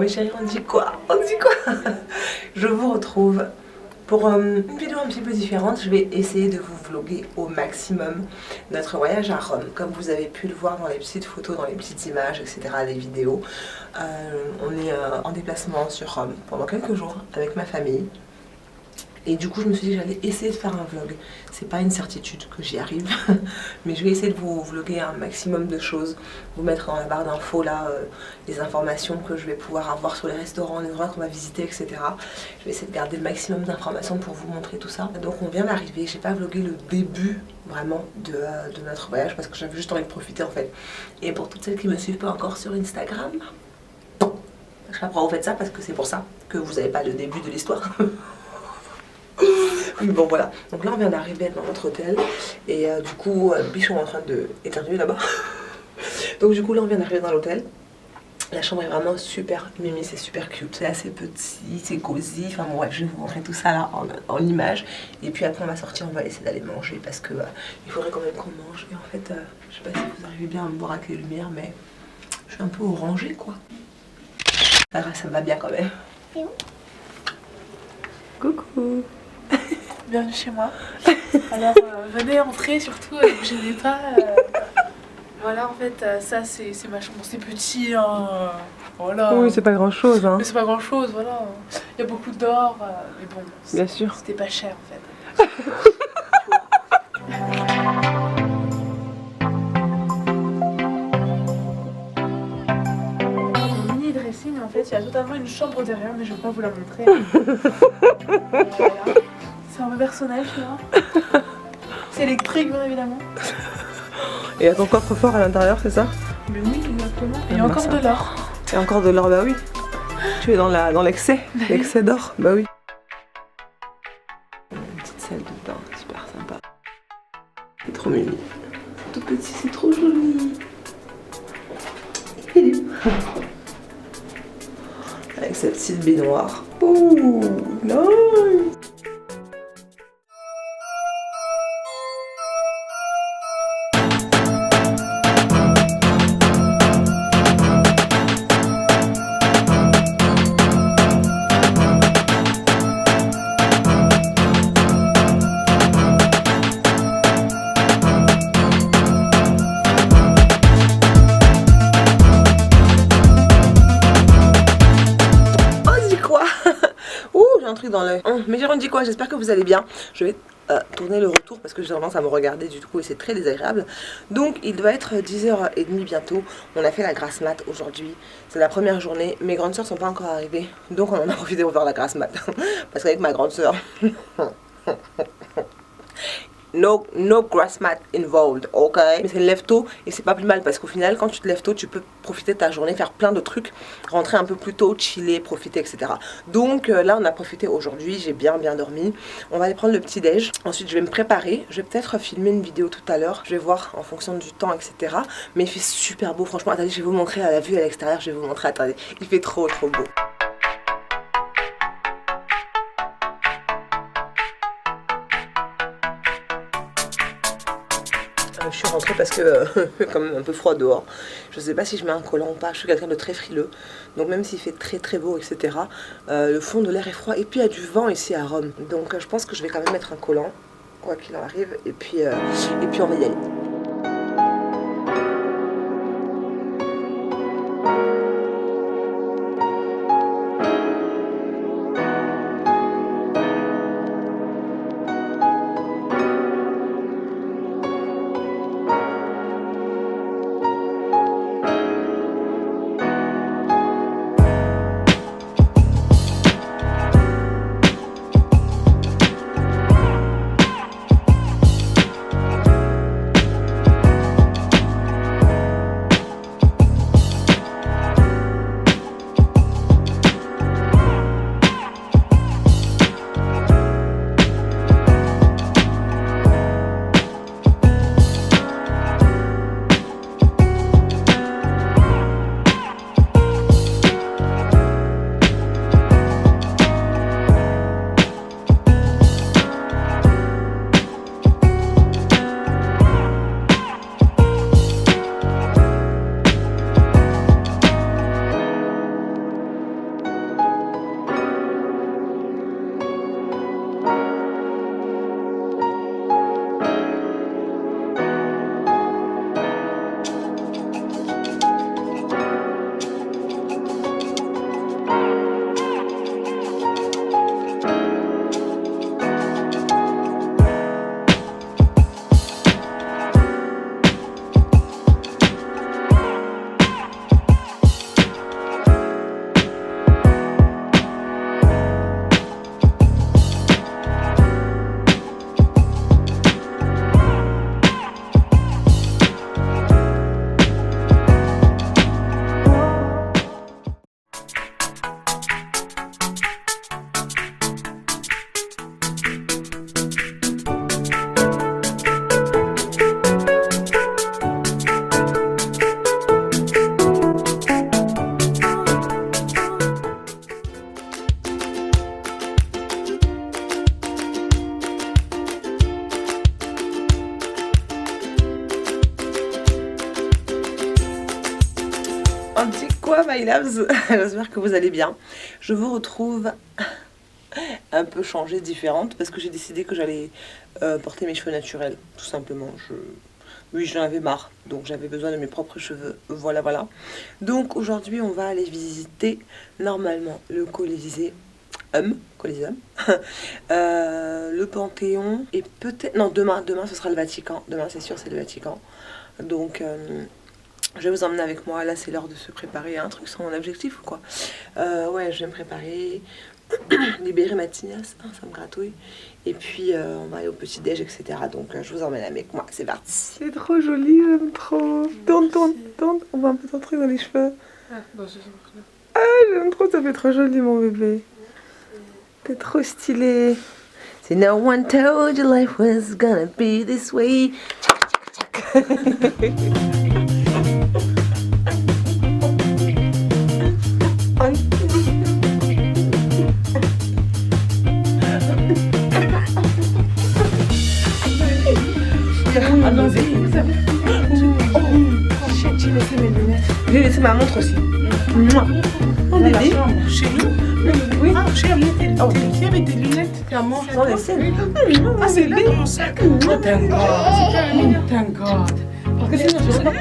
mes chéris, on dit quoi? On dit quoi? Je vous retrouve pour une vidéo un petit peu différente. Je vais essayer de vous vlogger au maximum notre voyage à Rome. Comme vous avez pu le voir dans les petites photos, dans les petites images, etc., les vidéos. On est en déplacement sur Rome pendant quelques jours avec ma famille. Et du coup je me suis dit que j'allais essayer de faire un vlog. C'est pas une certitude que j'y arrive, mais je vais essayer de vous vlogger un maximum de choses. Vous mettre dans la barre d'infos là les informations que je vais pouvoir avoir sur les restaurants, les endroits qu'on va visiter, etc. Je vais essayer de garder le maximum d'informations pour vous montrer tout ça. Donc on vient d'arriver, j'ai pas vlogué le début vraiment de notre voyage parce que j'avais juste envie de profiter en fait. Et pour toutes celles qui me suivent pas encore sur Instagram, je sais pas pourquoi vous faites ça, parce que c'est pour ça que vous n'avez pas le début de l'histoire. Mais bon voilà, donc là on vient d'arriver dans notre hôtel et du coup Bichon est en train de éternuer là-bas. Donc du coup là on vient d'arriver dans l'hôtel. La chambre est vraiment super mimi, c'est super cute, c'est assez petit, c'est cosy. Enfin bon ouais, je vais vous montrer tout ça là en image. Et puis après on va sortir, on va essayer d'aller manger parce que il faudrait quand même qu'on mange. Et en fait je sais pas si vous arrivez bien à me voir avec les lumières, mais je suis un peu orangée quoi. Ah, ça me va bien quand même. Coucou. Bienvenue chez moi. Alors venez entrer, surtout ne vous gênez pas. Voilà, en fait ça c'est ma chambre, c'est petit hein, voilà. Oui, c'est pas grand chose hein. Mais c'est pas grand chose, voilà. Il y a beaucoup d'or, mais bon, bien sûr. C'était pas cher en fait. Mini dressing en fait, il y a totalement une chambre derrière, mais je vais pas vous la montrer. Voilà. C'est un peu personnel, tu vois. C'est électrique, bien évidemment. Et il y a ton coffre-fort à l'intérieur, c'est ça? Mais oui, exactement. Et il y a encore de l'or. Et encore de l'or, bah oui. Tu es dans l'excès, l'excès d'or, bah oui. Une petite salle de bain, super sympa. C'est trop mimi. Tout petit, c'est trop joli. Philippe. Avec sa petite baignoire. Ouh, nice. Dans l'œil. Mais j'ai dit quoi, j'espère que vous allez bien. Je vais tourner le retour parce que j'ai tendance à me regarder du coup et c'est très désagréable. Donc il doit être 10h30 bientôt. On a fait la grasse mat aujourd'hui. C'est la première journée. Mes grandes soeurs sont pas encore arrivées. Donc on en a profité pour faire la grasse mat. Parce qu'avec ma grande soeur no grass mat involved, ok? Mais c'est lève tôt et c'est pas plus mal parce qu'au final, quand tu te lèves tôt, tu peux profiter de ta journée, faire plein de trucs, rentrer un peu plus tôt, chiller, profiter, etc. Donc là, on a profité aujourd'hui, j'ai bien dormi. On va aller prendre le petit déj. Ensuite, je vais me préparer. Je vais peut-être filmer une vidéo tout à l'heure. Je vais voir en fonction du temps, etc. Mais il fait super beau, franchement. Attendez, je vais vous montrer à la vue à l'extérieur. Je vais vous montrer, attendez. Il fait trop beau. Je suis rentrée parce que quand même un peu froid dehors. Je sais pas si je mets un collant ou pas. Je suis quelqu'un de très frileux. Donc même s'il fait très beau, etc. Le fond de l'air est froid. Et puis il y a du vent ici à Rome. Donc je pense que je vais quand même mettre un collant, quoi qu'il en arrive. Et puis on va y aller. my loves, j'espère que vous allez bien. Je vous retrouve un peu changée, différente, parce que j'ai décidé que j'allais porter mes cheveux naturels, tout simplement. Oui, j'en avais marre, donc j'avais besoin de mes propres cheveux, voilà. Donc aujourd'hui, on va aller visiter normalement le Coliseum, le Panthéon, et peut-être... Non, demain ce sera le Vatican, demain c'est sûr c'est le Vatican. Donc... je vais vous emmener avec moi, là c'est l'heure de se préparer à un truc, c'est mon objectif ou quoi. Ouais, je vais me préparer, libérer ma tignasse, hein, ça me gratouille. Et puis on va aller au petit-déj, etc. Donc je vous emmène avec moi, c'est parti. C'est trop joli, j'aime trop. Tourne, on voit un peu ton truc dans les cheveux. Ah, j'aime trop, ça fait trop joli mon bébé. T'es trop stylé. C'est no one told you life was gonna be this way. J'ai laissé mes lunettes. J'ai laissé ma montre aussi. Oh bébé. Chez nous? Oui. Ah, chez nous. Qui avait des lunettes? Clairement. Dans les scènes. Ah, c'est là dans mon sac. Oh, thank God. Thank God. Parce que sinon, je sais pas.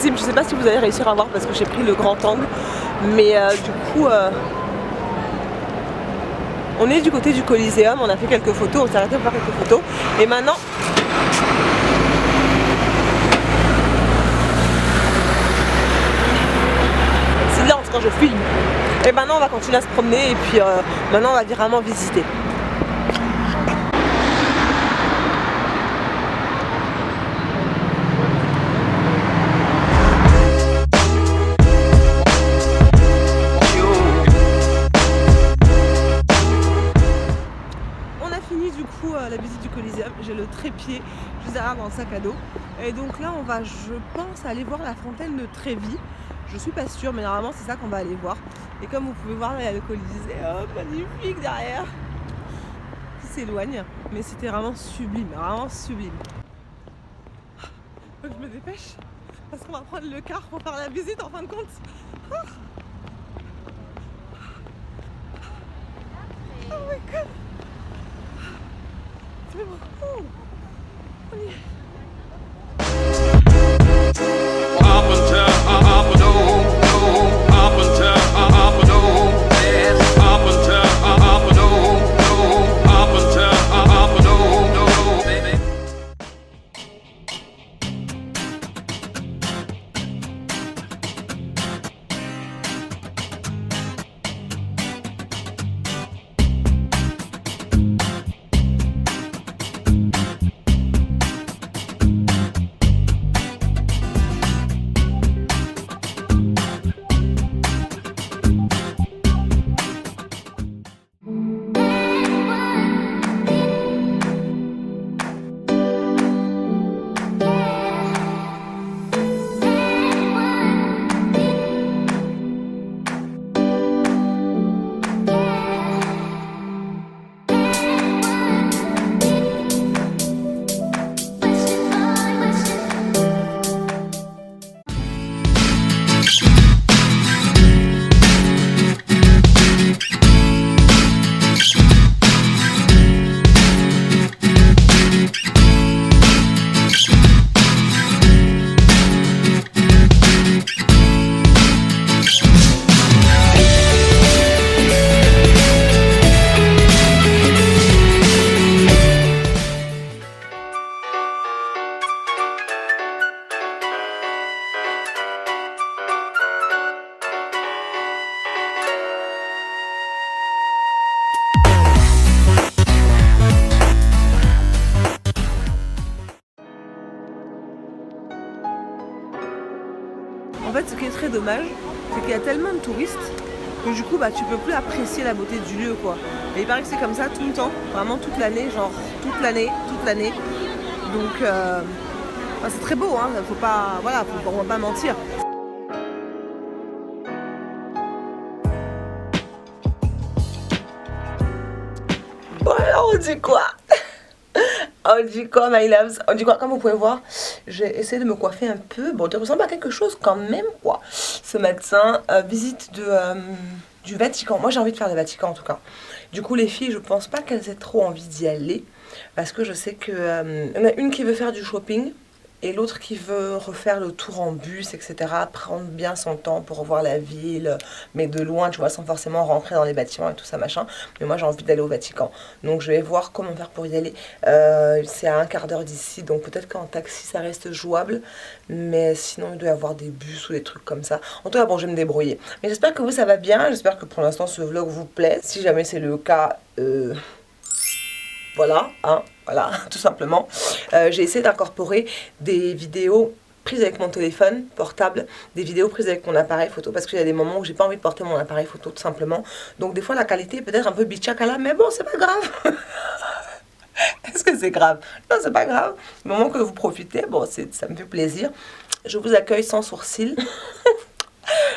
Je sais pas si vous allez réussir à voir parce que j'ai pris le grand angle, mais du coup on est du côté du Coliseum, on a fait quelques photos, on s'est arrêté pour faire quelques photos et maintenant silence quand je filme, et maintenant on va continuer à se promener et puis maintenant on va vraiment visiter. La visite du Coliseum, j'ai le trépied juste derrière dans le sac à dos et donc là on va, je pense, aller voir la fontaine de Trévi. Je suis pas sûre mais normalement c'est ça qu'on va aller voir, et comme vous pouvez voir là il y a le Coliseum magnifique derrière qui s'éloigne, mais c'était vraiment sublime, donc je me dépêche parce qu'on va prendre le car pour faire la visite en fin de compte. Oh my god. très dommage, c'est qu'il y a tellement de touristes que du coup bah tu peux plus apprécier la beauté du lieu quoi. Et il paraît que c'est comme ça tout le temps, vraiment toute l'année, genre toute l'année. Donc bah, c'est très beau, hein, faut pas, voilà, on va pas mentir. Bon alors on dit quoi? On dit quoi, my loves? On dit quoi? Comme vous pouvez voir, j'ai essayé de me coiffer un peu. Bon, tu ressembles à quelque chose quand même, quoi. Ce matin, visite du Vatican. Moi, j'ai envie de faire le Vatican, en tout cas. Du coup, les filles, je pense pas qu'elles aient trop envie d'y aller. Parce que je sais que y en a une qui veut faire du shopping. Et l'autre qui veut refaire le tour en bus, etc. Prendre bien son temps pour revoir la ville, mais de loin, tu vois, sans forcément rentrer dans les bâtiments et tout ça, machin. Mais moi, j'ai envie d'aller au Vatican. Donc, je vais voir comment faire pour y aller. C'est à un quart d'heure d'ici, donc peut-être qu'en taxi, ça reste jouable. Mais sinon, il doit y avoir des bus ou des trucs comme ça. En tout cas, bon, je vais me débrouiller. Mais j'espère que vous, ça va bien. J'espère que pour l'instant, ce vlog vous plaît. Si jamais c'est le cas... Voilà, hein, voilà, tout simplement. J'ai essayé d'incorporer des vidéos prises avec mon téléphone portable, des vidéos prises avec mon appareil photo, parce qu'il y a des moments où j'ai pas envie de porter mon appareil photo, tout simplement. Donc des fois, la qualité est peut-être un peu bichakala, mais bon, c'est pas grave. Est-ce que c'est grave? Non, c'est pas grave. Du moment que vous profitez, bon, ça me fait plaisir. Je vous accueille sans sourcil.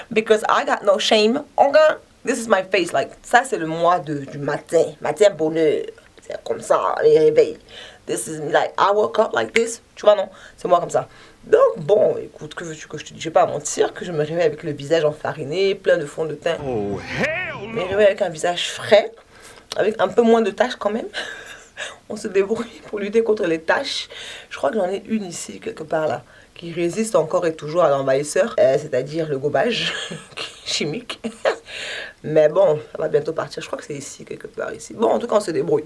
Because I got no shame. Okay? This is my face. Like, ça, c'est le mois du matin. Matin bonheur. C'est comme ça, les réveils. This is like, I woke up like this. Tu vois, non? C'est moi comme ça. Donc, bon, écoute, que veux-tu que je te dise? Je vais pas mentir que je me réveille avec le visage enfariné, plein de fond de teint. Oh, hell no! Mais réveille avec un visage frais, avec un peu moins de taches quand même. On se débrouille pour lutter contre les taches. Je crois que j'en ai une ici, quelque part là, qui résiste encore et toujours à l'envahisseur, c'est-à-dire le gobage chimique. Mais bon, ça va bientôt partir. Je crois que c'est ici, quelque part ici. Bon, en tout cas, on se débrouille.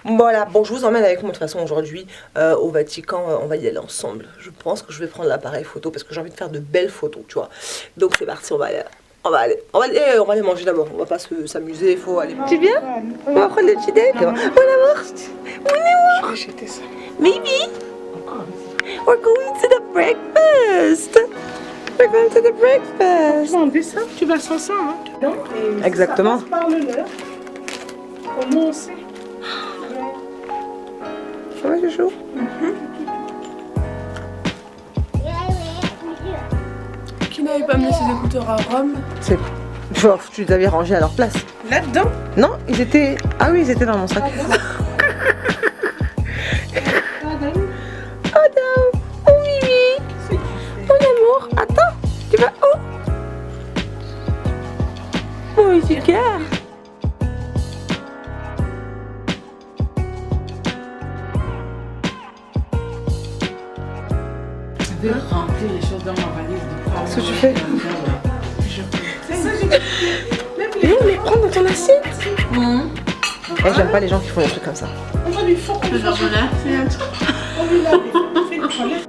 Voilà, bon, je vous emmène avec moi de toute façon aujourd'hui au Vatican. On va y aller ensemble. Je pense que je vais prendre l'appareil photo parce que j'ai envie de faire de belles photos, tu vois. Donc c'est parti, on va aller manger d'abord. On va pas s'amuser, il faut aller. Tu viens? On va prendre le petit déj. Mon amour. Mon amour. Je vais jeter ça. Maybe. We're going to the breakfast. We're going to the breakfast. On ça, tu vas sans ça, hein. Donc, exactement. Ça parle-leur. Comment on sait? Ça va, chouchou? Qui n'avait pas amené ses écouteurs à Rome? C'est... Genre, tu les avais rangés à leur place. Là-dedans? Non, ils étaient... Ah oui, ils étaient dans mon sac. Oh non. Oh Mimi. Mon amour. Attends. Tu vas où? Oh, il est gare. Je vais remplir les choses dans ma valise. Qu'est-ce que tu fais? C'est ça, j'ai Non, mais prends dans ton assiette. J'aime pas les gens qui font des trucs comme ça. On va lui faire comme ça. On lui lave les fesses.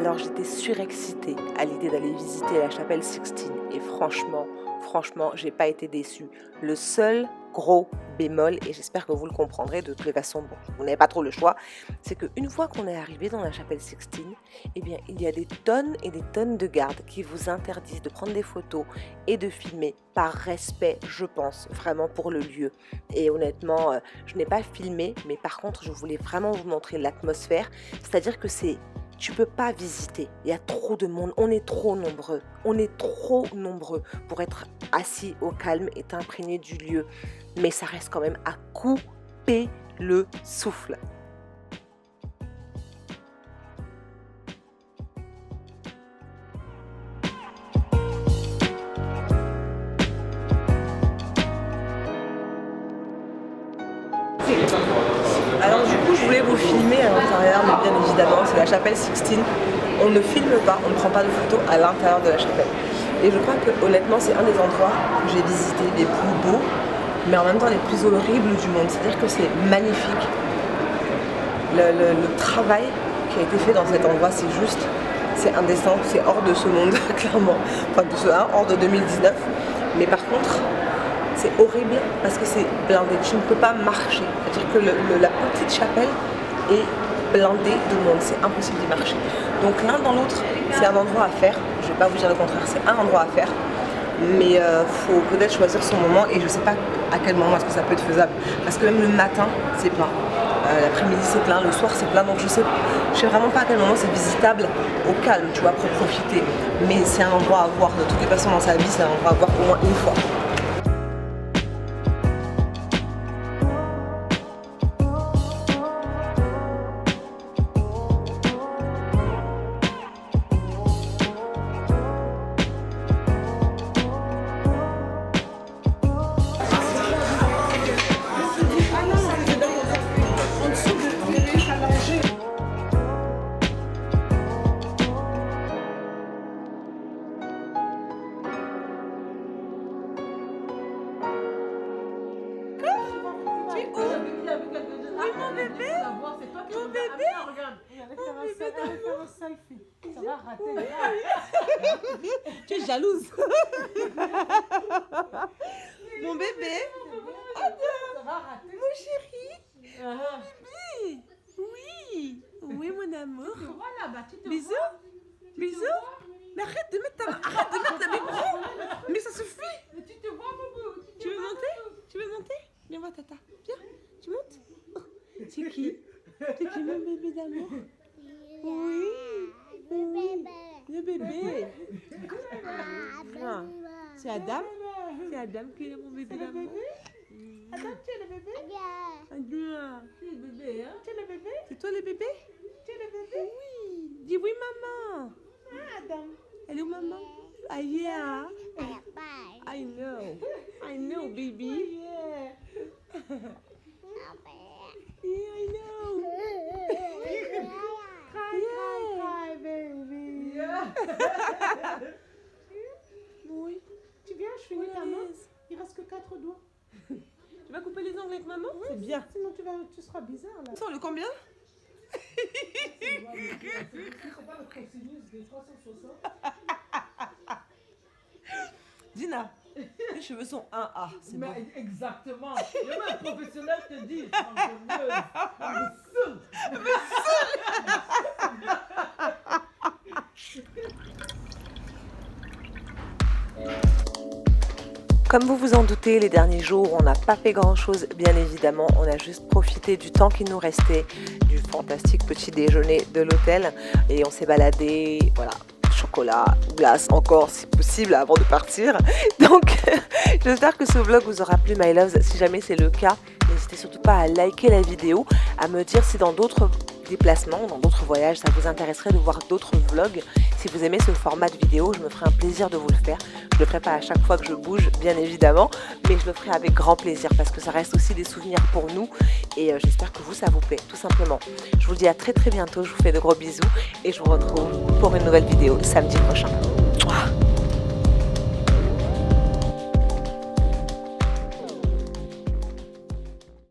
Alors j'étais surexcitée à l'idée d'aller visiter la chapelle Sixtine et franchement, j'ai pas été déçue. Le seul gros bémol, et j'espère que vous le comprendrez de toutes les façons, bon, vous n'avez pas trop le choix, c'est qu'une fois qu'on est arrivé dans la chapelle Sixtine, eh bien il y a des tonnes et des tonnes de gardes qui vous interdisent de prendre des photos et de filmer par respect, je pense, vraiment pour le lieu. Et honnêtement, je n'ai pas filmé, mais par contre je voulais vraiment vous montrer l'atmosphère, c'est-à-dire que tu peux pas visiter, il y a trop de monde, on est trop nombreux pour être assis au calme et imprégné du lieu, mais ça reste quand même à couper le souffle. Alors du coup, je voulais vous filmer à l'intérieur, mais bien évidemment, c'est la chapelle Sixtine. On ne filme pas, on ne prend pas de photos à l'intérieur de la chapelle. Et je crois que honnêtement, c'est un des endroits que j'ai visité les plus beaux, mais en même temps les plus horribles du monde. C'est-à-dire que c'est magnifique. Le travail qui a été fait dans cet endroit, c'est indécent, c'est hors de ce monde, clairement. Enfin, hors de 2019. Mais par contre, c'est horrible parce que c'est blindé, tu ne peux pas marcher. C'est-à-dire que la petite chapelle est blindée de monde, c'est impossible d'y marcher. Donc l'un dans l'autre, c'est un endroit à faire. Je ne vais pas vous dire le contraire, c'est un endroit à faire. Mais faut peut-être choisir son moment et je ne sais pas à quel moment est-ce que ça peut être faisable. Parce que même le matin, c'est plein. L'après-midi, c'est plein. Le soir, c'est plein. Donc je sais vraiment pas à quel moment c'est visitable au calme, tu vois, pour profiter. Mais c'est un endroit à voir. De toutes les façons, dans sa vie, c'est un endroit à voir au moins une fois. Tu es jalouse. Mon bébé. Mon chéri. Bébé. Oui. Oui, mon amour. Bisous. Bisous. Mais arrête de mettre ta main. Arrête de mettre la main. Mais ça suffit. Tu veux monter? Tu veux monter? Viens voir tata. Viens. Tu montes? Oh. C'est qui? C'est qui mon bébé d'amour? Oui. Le bébé. Ah. C'est Adam? C'est Adam qui est mon bébé d'amour. Adam, tu es le bébé? Adam. Tu es le bébé, hein? Tu es le bébé? C'est toi le bébé? Tu es le bébé? Oui. Dis oui, maman. Adam. Elle est où, maman? Ah, yeah. I know, baby. Yeah, I know. Cry, baby. Yeah. Oui. Tu viens, je finis ta main. Il reste que 4 doigts. Tu vas couper les ongles avec maman? Oui, c'est bien. Sinon tu seras bizarre là. Ça, le combien? C'est pas le cosinus des 360. Dina, les cheveux sont 1A, c'est bon. Exactement. Même un professionnel te dit. Comme vous vous en doutez, les derniers jours, on n'a pas fait grand-chose, bien évidemment. On a juste profité du temps qui nous restait, du fantastique petit déjeuner de l'hôtel. Et on s'est baladé, voilà, chocolat, glace encore si possible avant de partir. Donc, j'espère que ce vlog vous aura plu, my loves. Si jamais c'est le cas, n'hésitez surtout pas à liker la vidéo, à me dire si dans d'autres déplacements, dans d'autres voyages, ça vous intéresserait de voir d'autres vlogs. Si vous aimez ce format de vidéo, je me ferai un plaisir de vous le faire. Je le ferai pas à chaque fois que je bouge, bien évidemment, mais je le ferai avec grand plaisir parce que ça reste aussi des souvenirs pour nous et j'espère que vous, ça vous plaît, tout simplement. Je vous dis à très bientôt, je vous fais de gros bisous et je vous retrouve pour une nouvelle vidéo samedi prochain.